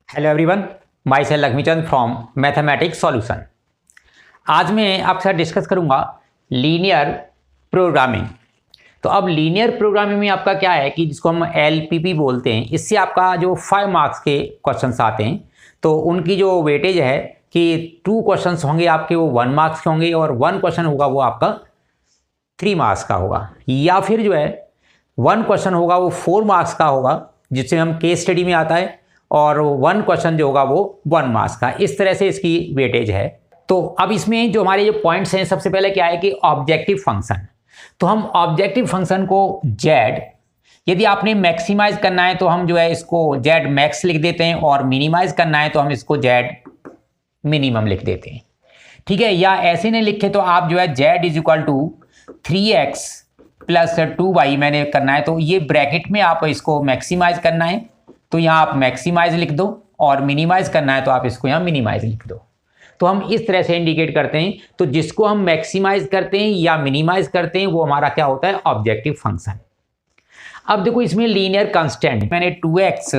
Hello everyone, my self Laxmichand from mathematics solution. आज मैं आपके साथ डिस्कस करूंगा लीनियर प्रोग्रामिंग। तो अब लीनियर प्रोग्रामिंग में आपका क्या है कि जिसको हम एलपीपी बोलते हैं, इससे आपका जो 5 मार्क्स के क्वेश्चंस आते हैं तो उनकी जो वेटेज है कि 2 क्वेश्चंस होंगे आपके वो 1 मार्क्स के होंगे और 1 क्वेश्चन होगा वो आपका 3 मार्क्स का होगा, या फिर जो है 1 क्वेश्चन होगा वो 4 मार्क्स का होगा जिससे हम केस स्टडी में आता है, और 1 क्वेश्चन जो होगा वो 1 मार्क्स का। इस तरह से इसकी वेटेज है। तो अब इसमें जो हमारे जो पॉइंट्स हैं, सबसे पहले क्या है कि ऑब्जेक्टिव फंक्शन। तो हम ऑब्जेक्टिव फंक्शन को जेड, यदि आपने मैक्सिमाइज करना है तो हम जो है इसको जेड मैक्स लिख देते हैं, और मिनिमाइज करना है तो हम इसको जेड मिनिमम लिख देते हैं। ठीक है, या ऐसे नहीं लिखे तो आप जो है Z is equal to 3x plus 2y मैंने करना है तो ये ब्रैकेट में आप इसको मैक्सिमाइज करना है तो यहाँ आप मैक्सिमाइज लिख दो, और मिनिमाइज करना है तो आप इसको यहाँ मिनिमाइज लिख दो। तो हम इस तरह से इंडिकेट करते हैं। तो जिसको हम मैक्सिमाइज करते हैं या मिनिमाइज करते हैं वो हमारा क्या होता है, ऑब्जेक्टिव फंक्शन। अब देखो इसमें लीनियर कांस्टेंट मैंने 2x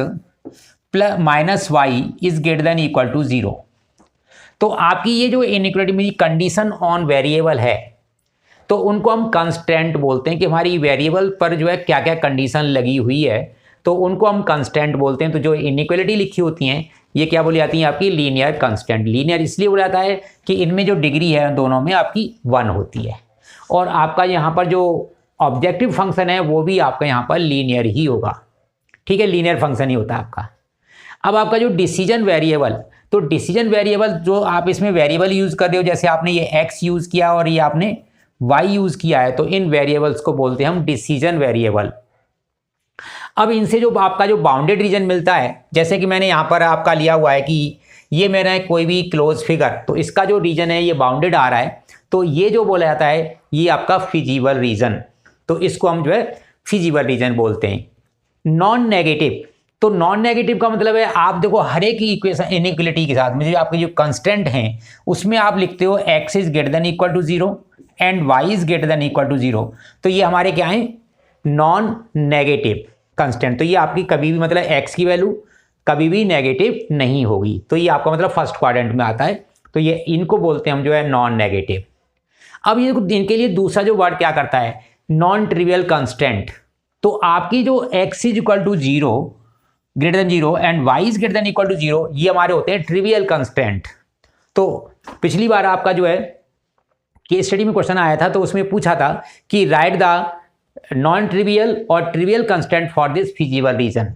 plus minus Y is greater than equal to 0। तो आपकी ये जो इनइक्वालिटी में कंडीशन ऑन वेरिएबल है तो उनको हम कांस्टेंट बोलते हैं कि हमारी वेरिएबल पर जो है क्या क्या कंडीशन लगी हुई है, तो उनको हम कांस्टेंट बोलते हैं। तो जो इनइक्वालिटी लिखी होती हैं ये क्या बोली जाती हैं, आपकी लीनियर कांस्टेंट। लीनियर इसलिए बोला जाता है कि इनमें जो डिग्री है दोनों में आपकी 1 होती है, और आपका यहाँ पर जो ऑब्जेक्टिव फंक्शन है वो भी आपका यहाँ पर लीनियर ही होगा। ठीक है, लीनियर फंक्शन ही होता है आपका। अब आपका जो डिसीजन वेरिएबल, तो डिसीजन वेरिएबल जो आप इसमें वेरिएबल यूज़ कर रहे हो, जैसे आपने ये एक्स यूज़ किया और ये आपने वाई यूज़ किया है, तो इन वेरिएबल्स को बोलते हैं हम डिसीजन वेरिएबल। अब इनसे जो आपका जो बाउंडेड रीजन मिलता है, जैसे कि मैंने यहाँ पर आपका लिया हुआ है कि ये मेरा कोई भी क्लोज फिगर, तो इसका जो रीजन है ये बाउंडेड आ रहा है, तो ये जो बोला जाता है ये आपका फिजिबल रीजन। तो इसको हम जो है फिजिबल रीजन बोलते हैं। नॉन नेगेटिव, तो नॉन नेगेटिव का मतलब है आप देखो हर एक इक्वेशन इनइक्वालिटी के साथ में जो आपके जो कंस्टेंट हैं उसमें आप लिखते हो X is greater than equal to 0 and Y is greater than equal to 0। तो ये हमारे क्या है, नॉन नेगेटिव कंस्टेंट। तो ये आपकी कभी भी मतलब एक्स की वैल्यू कभी भी नेगेटिव नहीं होगी, तो ये आपका मतलब फर्स्ट क्वाड्रेंट में आता है। तो ये इनको बोलते हैं हम जो है नॉन नेगेटिव। अब ये इनके लिए दूसरा जो वर्ड क्या करता है, नॉन ट्रिवियल कंस्टेंट। तो आपकी जो X is equal to 0 greater than 0 and Y is greater than equal to 0, ये हमारे होते हैं ट्रिवियल कंस्टेंट। तो पिछली बार आपका जो है केस स्टडी में क्वेश्चन आया था तो उसमें पूछा था कि राइट द नॉन ट्रिवियल और trivial constant for this feasible region,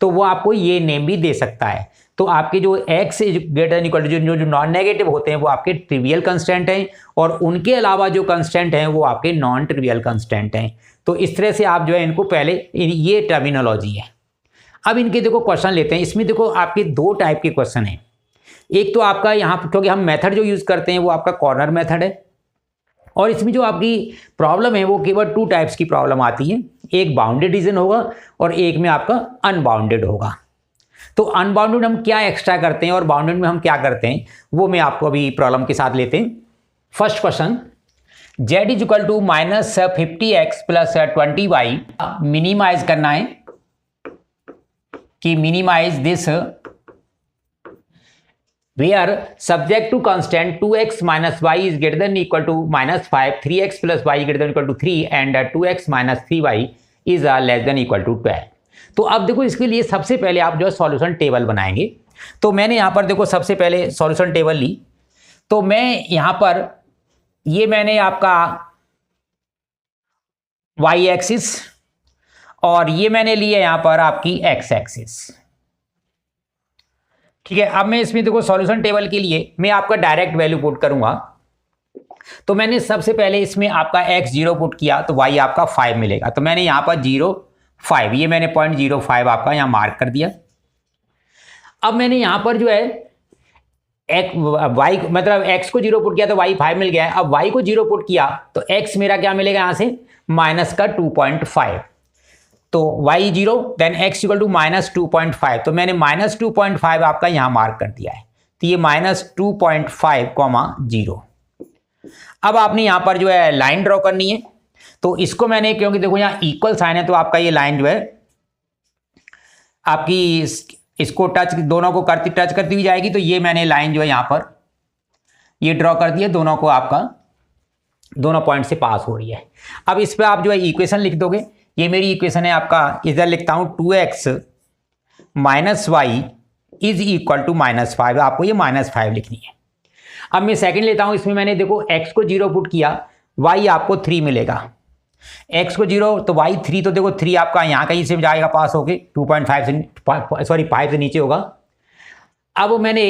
तो वो आपको ये नेम भी दे सकता है। तो आपके जो X is greater than equal to जो नॉन नेगेटिव होते हैं वो आपके ट्रिवियल कंस्टेंट हैं, और उनके अलावा जो कंस्टेंट हैं वो आपके नॉन ट्रिवियल कंस्टेंट हैं। तो इस तरह से आप जो है इनको पहले, ये टर्मिनोलॉजी है। अब इनके देखो क्वेश्चन लेते हैं। इसमें देखो आपके 2 टाइप के क्वेश्चन हैं। एक तो आपका यहाँ क्योंकि हम मेथड जो यूज़ करते हैं वो आपका कॉर्नर मेथड है, और इसमें जो आपकी प्रॉब्लम है वो केवल 2 टाइप्स की प्रॉब्लम आती है। एक बाउंडेड रीजन होगा और एक में आपका अनबाउंडेड होगा। तो अनबाउंडेड हम क्या एक्स्ट्रा करते हैं और बाउंडेड में हम क्या करते हैं वो मैं आपको अभी प्रॉब्लम के साथ लेते हैं। First question, Z is equal to minus 50x plus 20y। Minimise करना है कि minimise this where subject to constant 2x minus y is greater than equal to minus 5, 3x plus y greater than equal to 3 and 2x minus 3y is less than equal to 12। तो अब देखो इसके लिए सबसे पहले आप जो है सॉल्यूशन टेबल बनाएंगे। तो मैंने यहाँ पर देखो सबसे पहले सॉल्यूशन टेबल ली, तो मैं यहाँ पर ये मैंने आपका y एक्सिस और ये मैंने लिया यहाँ पर आपकी x एक्सिस। ठीक है, अब मैं इसमें देखो सॉल्यूशन टेबल के लिए मैं आपका डायरेक्ट वैल्यू पुट करूंगा। तो मैंने सबसे पहले इसमें आपका x 0 पुट किया तो y आपका 5 मिलेगा। तो मैंने यहाँ पर 0 5, ये मैंने 0.05 आपका यहाँ मार्क कर दिया। अब मैंने यहाँ पर जो है y मतलब x को 0 पुट किया तो y 5 मिल गया है। अब y को 0 पुट किया तो x मेरा क्या मिलेगा यहाँ से, माइनस का 2.5। तो y 0 then x equal to minus 2.5। तो मैंने माइनस 2.5 आपका यहाँ मार्क कर दिया है। तो ये माइनस 2.5 0। अब आपने यहाँ पर जो है लाइन ड्रॉ करनी है। तो इसको मैंने, क्योंकि देखो यहाँ इक्वल साइन है तो आपका ये लाइन जो है आपकी इसको दोनों को टच करती हुई जाएगी। तो ये मैंने लाइन जो है यहाँ पर ये ड्रॉ कर दी है, दोनों को आपका दोनों पॉइंट से पास हो रही है। अब इस पर आप जो है इक्वेशन लिख दोगे। ये मेरी इक्वेशन है आपका, इधर लिखता हूँ 2x minus Y is equal to -5। आपको ये -5 लिखनी है। अब मैं सेकंड लेता हूँ, इसमें मैंने देखो x को 0 पुट किया, y आपको 3 मिलेगा। x को 0 तो y 3, तो देखो 3 आपका यहाँ कहीं से जाएगा पास होके 2.5 से 5 से नीचे होगा। अब मैंने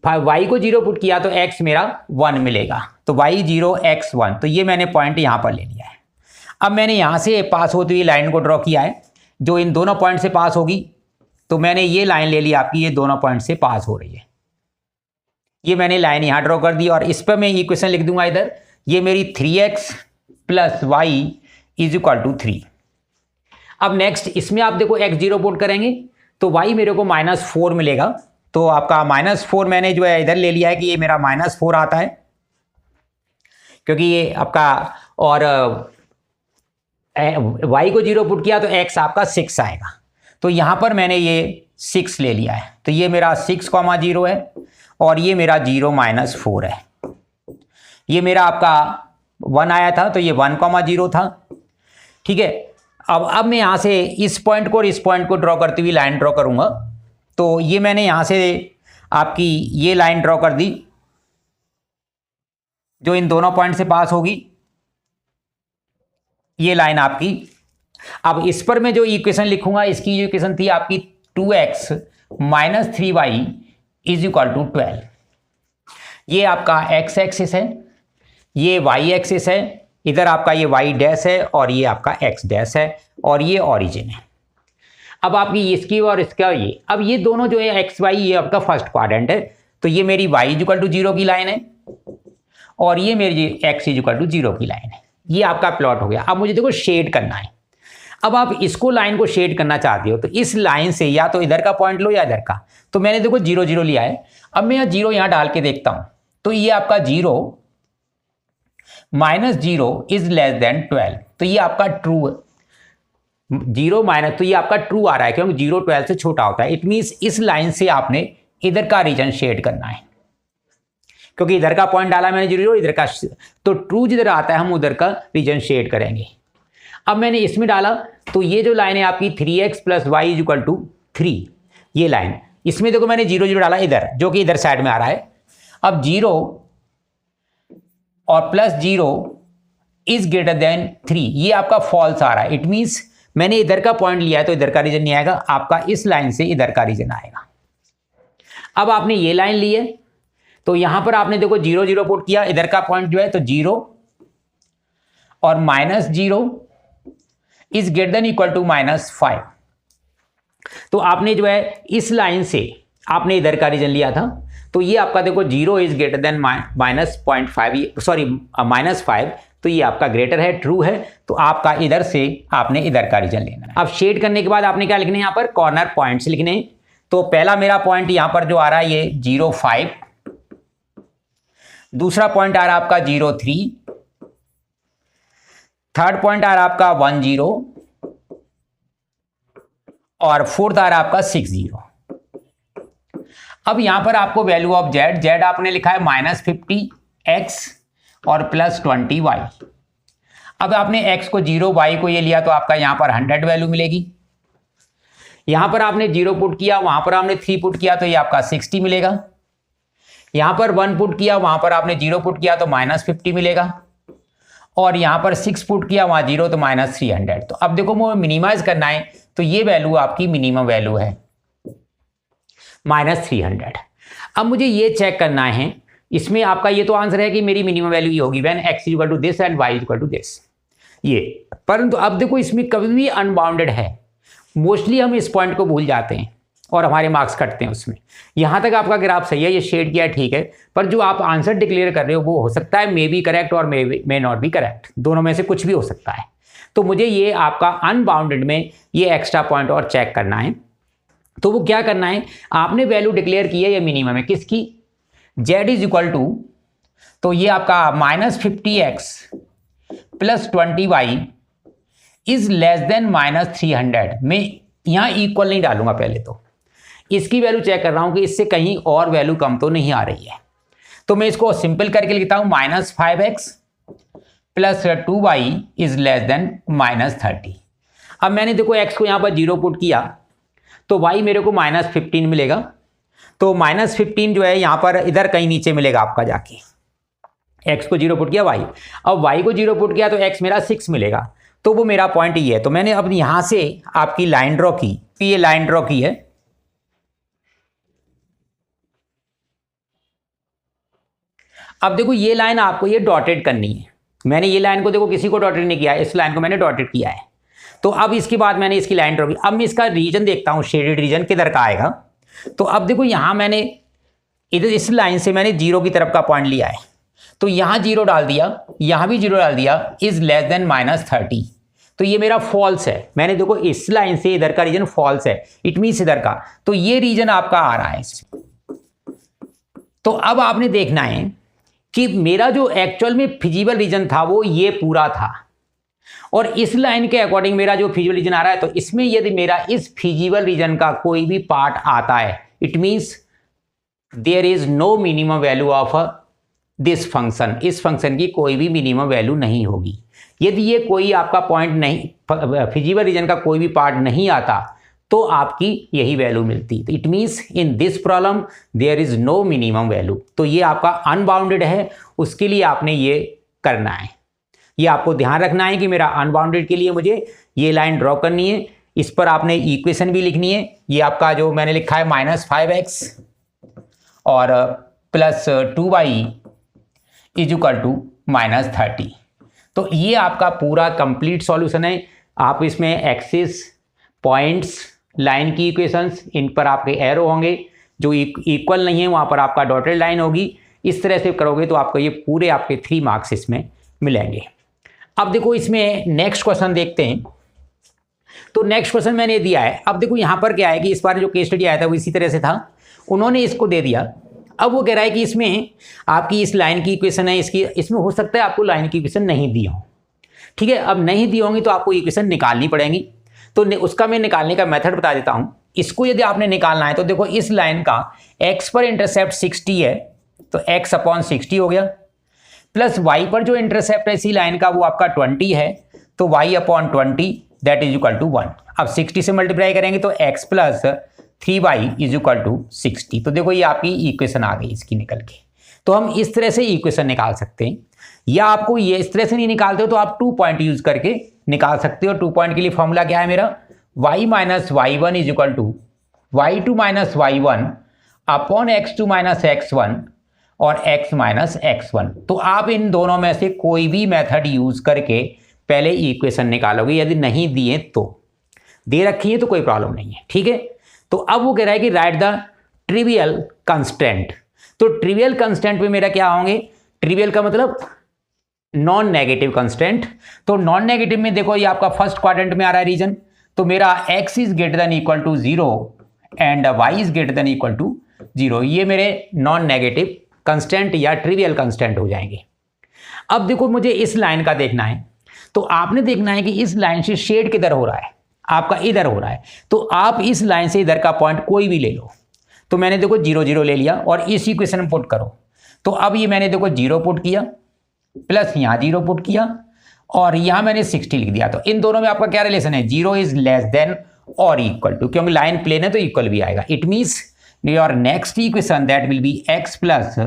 y को 0 पुट किया तो x मेरा 1 मिलेगा, तो y 0 x 1, तो ये मैंने पॉइंट यहाँ पर ले लिया है। अब मैंने यहाँ से पास होती हुई लाइन को ड्रॉ किया है जो इन दोनों पॉइंट से पास होगी। तो मैंने ये लाइन ले ली आपकी, ये दोनों पॉइंट से पास हो रही है। ये मैंने लाइन यहाँ ड्रॉ कर दी और इस पर मैं इक्वेशन लिख दूंगा इधर, ये मेरी 3x plus Y is equal to 3। अब नेक्स्ट इसमें आप देखो x 0 पुट करेंगे तो y मेरे को -4 मिलेगा। तो आपका -4 मैंने जो है इधर ले लिया है कि ये मेरा -4 आता है, क्योंकि ये आपका, और y को 0 पुट किया तो x आपका 6 आएगा। तो यहाँ पर मैंने ये 6 ले लिया है, तो ये मेरा 6,0 है और ये मेरा 0 -4 है। ये मेरा आपका 1 आया था, तो ये 1,0 था। ठीक है, अब मैं यहाँ से इस पॉइंट को और इस पॉइंट को ड्रॉ करते हुए लाइन ड्रॉ करूँगा। तो ये मैंने यहाँ से आपकी ये लाइन ड्रॉ कर दी जो इन दोनों पॉइंट से पास होगी, ये लाइन आपकी। अब इस पर मैं जो इक्वेशन लिखूंगा, इसकी जो इक्वेशन थी आपकी 2x minus 3y is equal to 12। ये आपका x एक्सिस है, ये y एक्सिस है, इधर आपका ये y डैश है और ये आपका x डैश है और ये ओरिजिन है। अब आपकी इसकी और इसका ये, अब ये दोनों जो है x y, ये आपका फर्स्ट क्वाड्रेंट है। तो ये मेरी y इज इक्वल टू 0 की लाइन है और ये मेरी x इज इक्वल टू 0 की लाइन है। ये आपका प्लॉट हो गया। अब मुझे देखो शेड करना है। अब आप इसको लाइन को शेड करना चाहते हो तो इस लाइन से या तो इधर का पॉइंट लो या इधर का। तो मैंने देखो 0 0 लिया है। अब मैं 0 यहां डाल के देखता हूं, तो ये आपका 0 माइनस 0 इज लेस देन 12। तो ये आपका ट्रू, 0 माइनस, तो ये आपका ट्रू आ रहा है क्योंकि 0 12 से छोटा होता है। इट मीन्स इस लाइन से आपने इधर का रीजन शेड करना है, क्योंकि इधर का पॉइंट डाला मैंने 0 इधर का, तो ट्रू जिधर आता है हम उधर का रीजन शेड करेंगे। अब मैंने इसमें डाला तो ये जो लाइन है आपकी 3x plus Y is equal to 3, ये लाइन, इसमें देखो मैंने 0 0 डाला इधर, जो कि इधर साइड में आ रहा है। अब 0 और प्लस 0 इज ग्रेटर देन 3, ये आपका फॉल्स आ रहा है। इट मीन्स मैंने इधर का पॉइंट लिया है तो इधर का रीजन नहीं आएगा, आपका इस लाइन से इधर का रीजन आएगा। अब आपने ये लाइन ली है तो यहां पर आपने देखो 0 0 पुट किया, इधर का पॉइंट जो है तो 0 और -0 is greater than equal to -5। तो आपने जो है इस लाइन से आपने इधर का रीजन लिया था, तो ये आपका देखो 0 इज ग्रेटर देन -0.5, सॉरी -5, तो ये आपका ग्रेटर है, ट्रू है। तो आपका इधर से आपने इधर का रीजन लेना है। अब शेड करने के बाद आपने क्या लिखने हैं, यहाँ पर कॉर्नर पॉइंट्स लिखने हैं। तो पहला मेरा पॉइंट यहाँ पर जो आ रहा है ये 0 5, दूसरा पॉइंट आ रहा है आपका 0 3, थर्ड पॉइंट आ रहा है आपका 1 0 और फोर्थ आ रहा है आपका 6 0। अब यहां पर आपको वैल्यू ऑफ जेड आपने लिखा है -50x और +20y। अब आपने x को 0, y को ये लिया तो आपका यहां पर 100 वैल्यू मिलेगी। यहां पर आपने 0 पुट किया, वहां पर आपने 3 पुट किया तो ये आपका 60 मिलेगा। यहां पर 1 पुट किया, वहां पर आपने 0 पुट किया तो -50 मिलेगा। और यहां पर 6 पुट किया, वहां 0 तो -300। तो अब देखो मुझे मिनिमाइज करना है, तो ये वैल्यू आपकी मिनिमम वैल्यू है -300। अब मुझे ये चेक करना है, इसमें आपका ये तो आंसर है कि मेरी मिनिमम वैल्यू ये होगी when x equal to this and y equal to this, ये। परंतु अब देखो इसमें कभी भी अनबाउंडेड है, मोस्टली हम इस पॉइंट को भूल जाते हैं और हमारे मार्क्स कटते हैं उसमें। यहां तक आपका ग्राफ सही है, ये शेड किया है, ठीक है, पर जो आप आंसर डिक्लेयर कर रहे हो वो हो सकता है मे बी करेक्ट और मे नॉट बी करेक्ट, दोनों में से कुछ भी हो सकता है। तो मुझे ये आपका अनबाउंडेड में ये एक्स्ट्रा पॉइंट और चेक करना है। तो वो क्या करना है, आपने वैल्यू डिक्लेयर की है ये मिनिमम है किसकी, z इज इक्वल टू, तो ये आपका -50x plus 20y is less then -300। मैं यहां इक्वल नहीं डालूंगा, पहले तो इसकी वैल्यू चेक कर रहा हूं कि इससे कहीं और वैल्यू कम तो नहीं आ रही है। तो मैं इसको सिंपल करके लिखता हूं -5x plus 2y is less then -30। अब मैंने देखो x को यहां पर 0 पुट किया तो y मेरे को -15 मिलेगा। तो -15 जो है यहां पर इधर कहीं नीचे मिलेगा आपका जाके। x को 0 पुट किया y, अब y को 0 पुट किया तो x मेरा 6 मिलेगा। तो वो मेरा पॉइंट ये है। तो मैंने अब यहां से आपकी लाइन ड्रॉ की, ये लाइन ड्रॉ की है। अब देखो ये लाइन आपको ये डॉटेड करनी है। मैंने ये लाइन को देखो किसी को डॉटेड नहीं किया है, इस लाइन को मैंने डॉटेड किया है। तो अब इसके बाद मैंने इसकी लाइन ड्रॉ की। अब मैं इसका रीजन देखता हूं, शेडेड रीजन किधर का आएगा। तो अब देखो यहां मैंने इधर इस लाइन से मैंने 0 की तरफ का पॉइंट लिया है, तो यहां 0 डाल दिया, यहां भी 0 डाल दिया, इज लेस देन -30। तो ये मेरा फॉल्स है। मैंने देखो इस लाइन से इधर का रीजन फॉल्स है, इट मीन्स इधर का, तो ये रीजन आपका आ रहा है। तो अब आपने देखना है कि मेरा जो एक्चुअल में फिजिबल रीजन था वो ये पूरा था, और इस लाइन के अकॉर्डिंग मेरा जो फिजिबल रीजन आ रहा है। तो इसमें यदि मेरा इस फिजिबल रीजन का कोई भी पार्ट आता है, it means there is no minimum value of this function. इस फंक्शन की कोई भी मिनिमम वैल्यू नहीं होगी। यदि ये कोई आपका पॉइंट नहीं, फिजिबल रीजन का कोई भी पार्ट नहीं आता, तो आपकी यही वैल्यू मिलती। तो it means in this problem there is no minimum value. तो ये आपका अनबाउंडेड है, उसके लिए आपने ये करना है। ये आपको ध्यान रखना है कि मेरा अनबाउंडेड के लिए मुझे ये लाइन ड्रॉ करनी है। इस पर आपने इक्वेशन भी लिखनी है। ये आपका जो मैंने लिखा है -5x और plus 2y is equal to -30। तो ये आपका पूरा कंप्लीट सॉल्यूशन है। आप इसमें एक्सिस, पॉइंट्स, लाइन की इक्वेशंस, इन पर आपके एरो होंगे, जो इक्वल नहीं है वहाँ पर आपका डॉटेड लाइन होगी। इस तरह से करोगे तो आपको ये पूरे आपके 3 मार्क्स इसमें मिलेंगे। अब देखो इसमें नेक्स्ट क्वेश्चन देखते हैं। तो नेक्स्ट क्वेश्चन मैंने दिया है। अब देखो यहाँ पर क्या है कि इस बार जो केस स्टडी आया था वो इसी तरह से था, उन्होंने इसको दे दिया। अब वो कह रहा है कि इसमें आपकी इस लाइन की इक्वेशन है, इसमें हो सकता है आपको लाइन की इक्वेशन नहीं दी हो। ठीक है, अब नहीं दी होंगी तो आपको इक्वेशन निकालनी पड़ेगी। तो उसका मैं निकालने का मेथड बता देता हूँ। इसको यदि आपने निकालना है तो देखो इस लाइन का x पर इंटरसेप्ट 60 है, तो x अपॉन 60 हो गया, प्लस y पर जो इंटरसेप्ट है इसी लाइन का वो आपका 20 है, तो y upon 20 that is equal to 1। अब 60 से मल्टीप्लाई करेंगे तो x plus 3y is equal to 60। तो देखो ये आपकी इक्वेशन आ गई इसकी निकल के। तो हम इस तरह से इक्वेशन निकाल सकते हैं, या आपको ये इस तरह से नहीं निकालते हो तो आप 2 पॉइंट यूज करके निकाल सकते हो। 2 पॉइंट के लिए फॉर्मूला क्या है मेरा, y minus y1 is equal to y2 minus y1 upon x2 minus x1 और x माइनस x1। तो आप इन दोनों में से कोई भी मेथड यूज करके पहले इक्वेशन निकालोगे। यदि नहीं दिए तो, दे रखी है तो कोई प्रॉब्लम नहीं है। ठीक है, तो अब वो कह रहा है कि राइट द ट्रिवियल कंस्टेंट। तो ट्रिवियल कंस्टेंट में मेरा क्या होंगे, ट्रिवियल का मतलब नॉन नेगेटिव कंस्टेंट। तो नॉन नेगेटिव में देखो ये आपका फर्स्ट क्वाड्रेंट में आ रहा है रीजन, तो मेरा x is greater than equal to 0 and y is greater than equal to 0। ये मेरे नॉन नेगेटिव कंस्टेंट या ट्रिवियल कंस्टेंट हो जाएंगे। अब देखो मुझे इस लाइन का देखना है, तो आपने देखना है कि इस लाइन से शेड किधर हो रहा है, आपका इधर हो रहा है। तो आप इस लाइन से इधर का पॉइंट कोई भी ले लो। तो मैंने देखो 0 0 ले लिया और इस इक्वेशन में पुट करो। तो अब ये मैंने देखो 0 पुट किया, प्लस यहाँ 0 पुट किया और यहाँ मैंने 60 लिख दिया। तो इन दोनों में आपका क्या रिलेशन है, 0 इज लेस देन और इक्वल टू, क्योंकि लाइन प्लेन है तो इक्वल भी आएगा। It means your next equation that will be x plus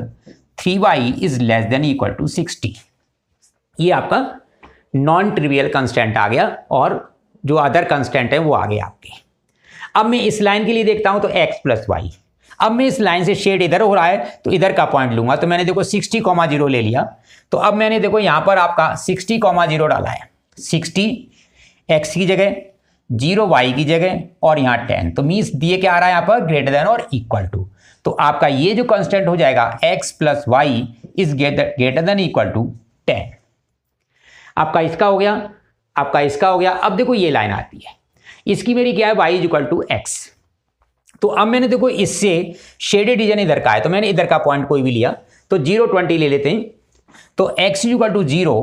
3y is less than equal to 60। ये आपका नॉन ट्रिवियल कंस्टेंट आ गया और जो अदर कंस्टेंट है वो आ गए आपके। अब मैं इस लाइन के लिए देखता हूं तो x प्लस वाई। अब मैं इस लाइन से शेड इधर हो रहा है तो इधर का पॉइंट लूंगा। तो मैंने देखो 60,0 ले लिया। तो अब मैंने देखो यहां पर आपका 60,0 डाला है, 60 x की जगह, 0 y की जगह और यहाँ 10। तो मीन्स दिए क्या आ रहा है यहाँ पर, ग्रेटर देन और इक्वल टू। तो आपका ये जो कंस्टेंट हो जाएगा x plus Y is greater than equal to 10। आपका इसका हो गया, आपका इसका हो गया। अब देखो ये लाइन आती है, इसकी मेरी क्या है, y is equal to X. तो अब मैंने देखो इससे शेडेड रीजन इधर का है, तो मैंने इधर का पॉइंट कोई भी लिया, तो 0 20 ले लेते हैं। तो x is equal to 0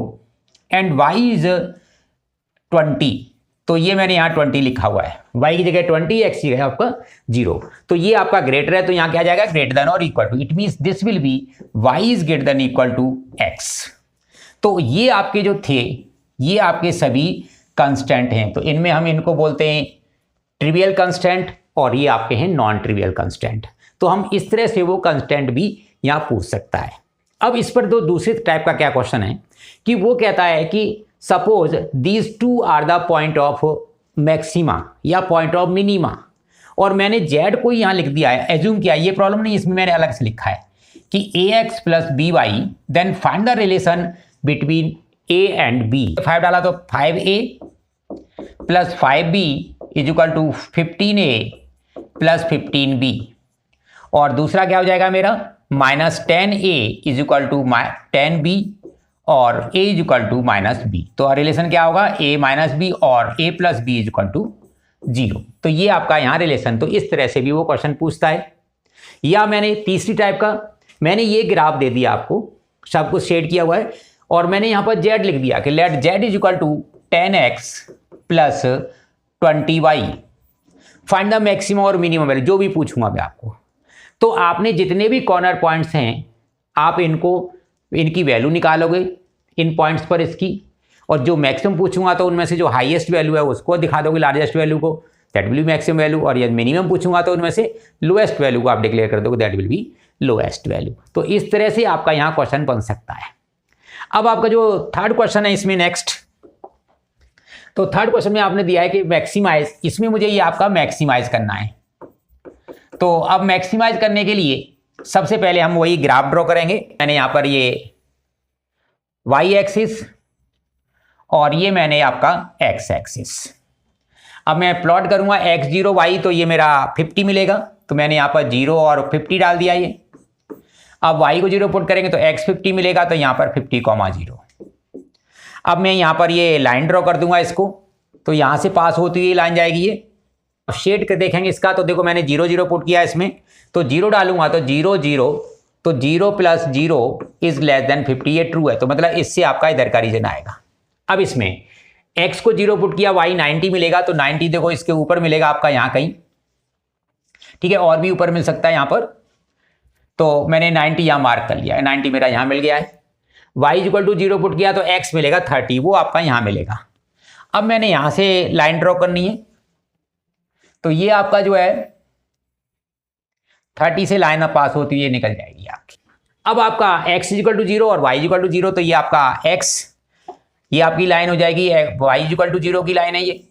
and y is 20 तो ये मैंने यहाँ 20 लिखा हुआ है, y की जगह 20, x की जगह आपका 0। तो ये आपका ग्रेटर है, तो यहाँ क्या आ जाएगा, ग्रेटर देन और equal to. It means this will be y is greater than equal to x। तो ये आपके जो थे, ये आपके सभी कांस्टेंट हैं। तो इनमें हम इनको बोलते हैं ट्रिवियल कांस्टेंट और ये आपके हैं नॉन ट्रिवियल कांस्टेंट। तो हम इस तरह से वो कांस्टेंट भी यहाँ पूछ सकता है। अब इस पर दूसरे टाइप का क्या क्वेश्चन है कि वो कहता है कि suppose these two are the point of maxima या पॉइंट ऑफ मिनिमा, और मैंने जेड को यहाँ लिख दिया है, एज्यूम किया, ये प्रॉब्लम नहीं, इसमें मैंने अलग से लिखा है कि ax plus B Y, then find the relation between a and b। 5 डाला तो 5a plus 5b is equal to 15a plus 15b, और दूसरा क्या हो जाएगा मेरा, minus 10a is equal to 10b और a is equal to minus B. तो रिलेशन क्या होगा, a माइनस बी और a plus B is equal to 0। तो ये आपका यहाँ रिलेशन, तो इस तरह से भी वो क्वेश्चन पूछता है। या मैंने तीसरी टाइप का, मैंने ये ग्राफ दे दिया आपको, सब कुछ शेड किया हुआ है, और मैंने यहाँ पर z लिख दिया कि let z is equal to 10x plus 20y, find the maximum और मिनिमम वैल्यू, जो भी पूछूंगा मैं आपको। तो आपने जितने भी कॉर्नर पॉइंट्स हैं, आप इनकी वैल्यू निकालोगे इन पॉइंट्स पर इसकी, और जो मैक्सिमम पूछूंगा तो उनमें से जो हाईएस्ट वैल्यू है उसको दिखा दोगे, लार्जेस्ट वैल्यू को, that will B maximum value, और यदि मिनिमम पूछूंगा तो उनमें से लोएस्ट वैल्यू को आप डिक्लेयर कर दोगे, that will B lowest value. तो इस तरह से आपका यहाँ क्वेश्चन बन सकता है। अब आपका जो थर्ड क्वेश्चन है इसमें नेक्स्ट, तो थर्ड क्वेश्चन में आपने दिया है कि मैक्सिमाइज, इसमें मुझे ये आपका मैक्सिमाइज करना है। तो अब मैक्सिमाइज करने के लिए सबसे पहले हम वही ग्राफ ड्रॉ करेंगे। मैंने यहाँ पर ये y एक्सिस और ये मैंने आपका x एक्सिस, अब मैं प्लॉट करूंगा x0 y, तो ये मेरा 50 मिलेगा, तो मैंने यहाँ पर 0 और 50 डाल दिया ये। अब y को 0 पुट करेंगे तो x 50 मिलेगा, तो यहाँ पर 50,0। अब मैं यहाँ पर ये लाइन ड्रॉ कर दूंगा इसको, तो यहाँ से पास होती हुई लाइन जाएगी ये। अब शेड कर देखेंगे इसका, तो देखो मैंने 0 0 पुट किया इसमें, तो 0 डालूंगा तो 0 0, तो 0 प्लस 0 इज लेस देन 50, ये ट्रू है, तो मतलब इससे आपका इधर का रीजन आएगा। अब इसमें x को 0 पुट किया, y 90 मिलेगा, तो 90 देखो इसके ऊपर मिलेगा आपका यहाँ कहीं, ठीक है, और भी ऊपर मिल सकता है यहाँ पर, तो मैंने 90 यहाँ मार्क कर लिया है, 90 मेरा यहाँ मिल गया है। y इक्वल टू 0 पुट किया तो x मिलेगा 30, वो आपका यहाँ मिलेगा। अब मैंने यहाँ से लाइन ड्रॉ करनी है, तो ये आपका जो है 30 से लाइन पास होती हुई निकल जाएगी आपकी। अब आपका x इक्वल टू 0 और y इक्वल टू 0, तो ये आपका x, ये आपकी लाइन हो जाएगी, y इक्वल टू 0 की लाइन है ये,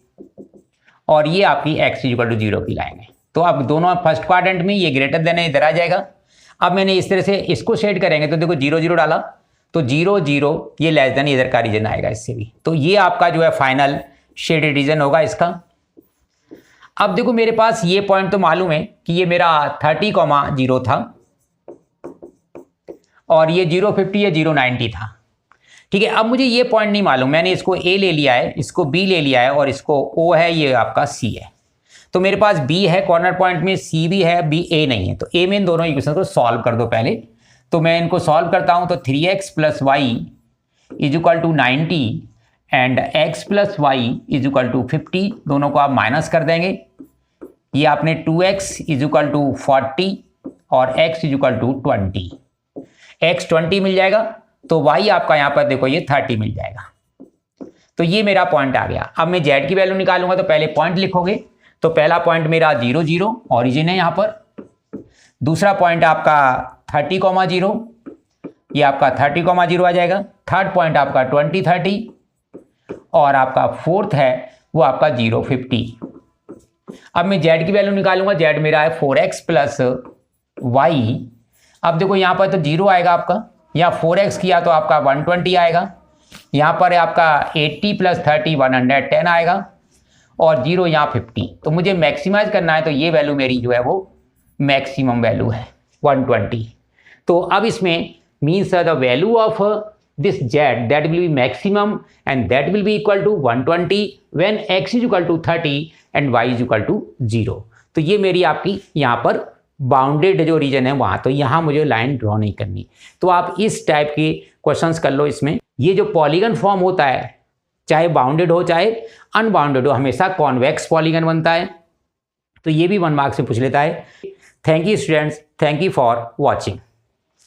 और ये आपकी x इक्वल टू 0 की लाइन है। तो अब दोनों फर्स्ट क्वाड्रेंट में ये ग्रेटर देन इधर आ जाएगा। अब मैंने इस तरह से इसको शेड करेंगे, तो देखो 0 0 डाला, तो 0 0 ये लेस देन इधर का रीजन आएगा इससे भी, तो ये आपका जो है फाइनल शेडेड रीजन होगा इसका। अब देखो मेरे पास ये पॉइंट तो मालूम है कि ये मेरा 30,0 था, और ये 0 50 या 0 90 था, ठीक है। अब मुझे ये पॉइंट नहीं मालूम, मैंने इसको A ले लिया है, इसको B ले लिया है, और इसको O है, ये आपका C है। तो मेरे पास B है कॉर्नर पॉइंट में, C भी है, B A नहीं है, तो A में इन दोनों इक्वेशन को सॉल्व कर दो पहले। तो मैं इनको सॉल्व करता हूं, तो 3x plus Y is equal to 90 and x plus Y is equal to 50, दोनों को आप माइनस कर देंगे। ये आपने 2x इज इक्वल टू 40 और x is equal to 20, x 20 मिल जाएगा, तो y आपका यहाँ पर देखो ये 30 मिल जाएगा। तो ये मेरा पॉइंट आ गया। अब मैं z की वैल्यू निकालूंगा, तो पहले पॉइंट लिखोगे, तो पहला पॉइंट मेरा 0 0 ऑरिजिन है यहाँ पर, दूसरा पॉइंट आपका 30,0, ये आपका 30,0 आ जाएगा, थर्ड पॉइंट आपका 20 30, और आपका फोर्थ है वो आपका 0 50। अब मैं z की वैल्यू निकालूंगा, z मेरा है 4x प्लस वाई। अब देखो यहाँ पर तो 0 आएगा आपका, यहाँ 4x किया तो आपका 120 आएगा, यहाँ पर है आपका 80 प्लस 30 110 आएगा, और 0 यहाँ 50। तो मुझे मैक्सिमाइज करना है, तो ये वैल्यू मेरी जो है वो मैक्सिमम वैल्यू है 120। तो अब इसमें means the value of this z that will be maximum and that will be equal to 120 when x is equal to 30 and y is equal to 0। तो ये मेरी आपकी यहाँ पर बाउंडेड जो रीजन है वहाँ, तो यहाँ मुझे लाइन ड्रॉ नहीं करनी। तो आप इस टाइप के क्वेश्चंस कर लो। इसमें ये जो पॉलीगन फॉर्म होता है चाहे बाउंडेड हो चाहे अनबाउंडेड हो, हमेशा कॉन्वेक्स पॉलीगन बनता है। तो ये भी 1 मार्क्स में पूछ लेता है। Thank you students, thank you for watching.